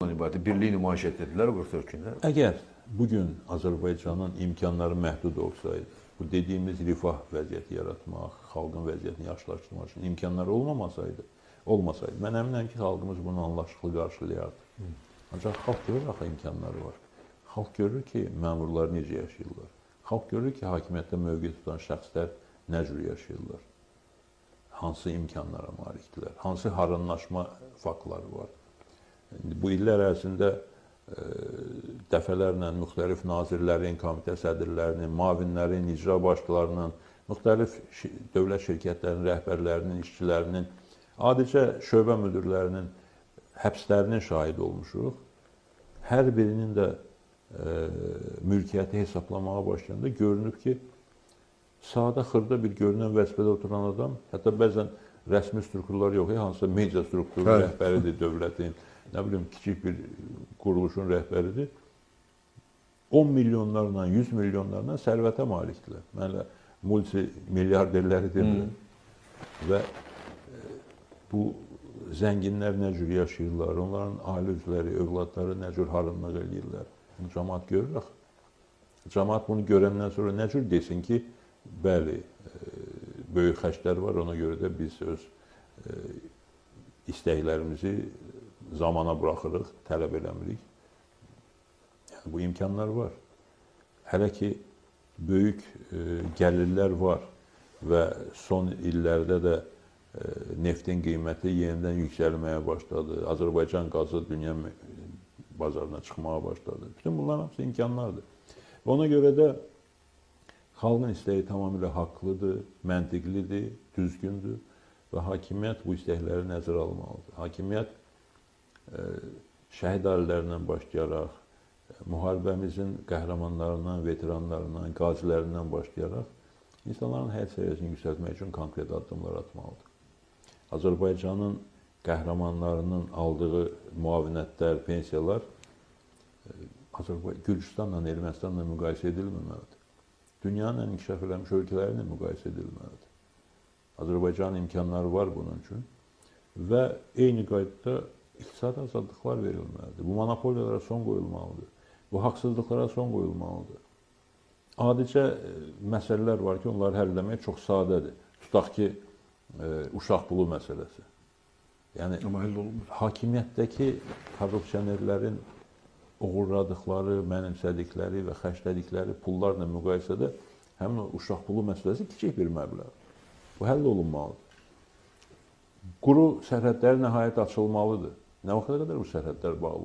ibarət birliyi nümayiş etdirdilər 44 gündə. Əgər bugün Azərbaycanın imkanları məhdud olsaydı, bu dediyimiz rifah vəziyyəti yaratmaq, xalqın vəziyyətini yaxşılaşdırmaq üçün imkanları olmasaydı, mən əminəm ki, xalqımız bunu anlaşıqlı qarşılayardı. Ancaq xalq görür axı imkanları var. Xalq görür ki, məmurlar necə yaşayırlar. Xalq görür ki, hakimiyyətdə mövqe tutan şəxslər nə cür yaşayırlar. Hansı imkanlara malikdirlər, hansı harınlaşma faktları var. Bu illər ərzində dəfələrlə müxtəlif nazirlərin, komitə sədrlərinin, mavinlərin, icra başçılarının, müxtəlif dövlət şirkətlərinin rəhbərlərinin, işçilərinin, adicə şöbə müdirlərinin həbslərinin şahid olmuşuq. Hər birinin də mülkiyyəti hesablamağa başlayanda görünüb ki, sadə xırda bir görünən vəzifədə oturan adam, hətta bəzən rəsmi strukturlar yox, hansısa media strukturu rəhbəridir dövlətin, nə bilim, kiçik bir quruluşun rəhbəridir. 10 milyonlarla, 100 milyonlarla sərvətə malikdirlər. Mənlə multimilyarderləri demirəm. Və bu zənginlər nə cür yaşayırlar, onların ailə üzvləri, övladları nə cür harınlıq edirlər. Cəmaət görür axı. Cəmaət bunu görəndən sonra nə cür desin ki, bəli, böyük xərclər var, ona görə də biz öz istəklərimizi zamana buraxırıq, tələb eləmirik. Yəni, bu imkanlar var. Hələ ki, böyük gəlirlər var və son illərdə də neftin qiyməti yenidən yüksəlməyə başladı. Azərbaycan qazı dünya bazarına çıxmağa başladı. Bütün bunların hamısı imkanlardır. Və ona görə də xalqın istəyi tamamilə haqlıdır, məntiqlidir, düzgündür və hakimiyyət bu istəkləri nəzərə almalıdır. Hakimiyyət şəhid ailələrlə başlayaraq, müharibəmizin qəhrəmanlarından, veteranlarından, qazilərindən başlayaraq insanların həyat səviyyəsini yüksəltmək üçün konkret addımlar atmalıdır. Azərbaycanın qəhrəmanlarının aldığı müavinətlər, pensiyalar Gürcüstanla, Ermənistanla müqayisə edilməməlidir. Dünyanın ən inkişaf eləmiş ölkələri ilə müqayisə edilməlidir. Azərbaycanın imkanları var bunun üçün və eyni qaydada iqtisadi azadlıqlar verilməlidir. Bu monopoliyalara son qoyulmalıdır. Bu haqsızlıqlara son qoyulmalıdır. Adicə məsələlər var ki, onları həll etmək çox sadədir. Tutaq ki, uşaq pulu məsələsi. Yəni, hakimiyyətdəki korrupsionerlərin uğurladıqları, mənimsədikləri və xərclədikləri pullarla müqayisədə həmin o uşaq pulu məsələsi kiçik bir məbləğ. Bu həll olunmalıdır. Quru sərhədləri nəhayət açılmalıdır. Nə vaxta qədər bu sərhədlər bağlı?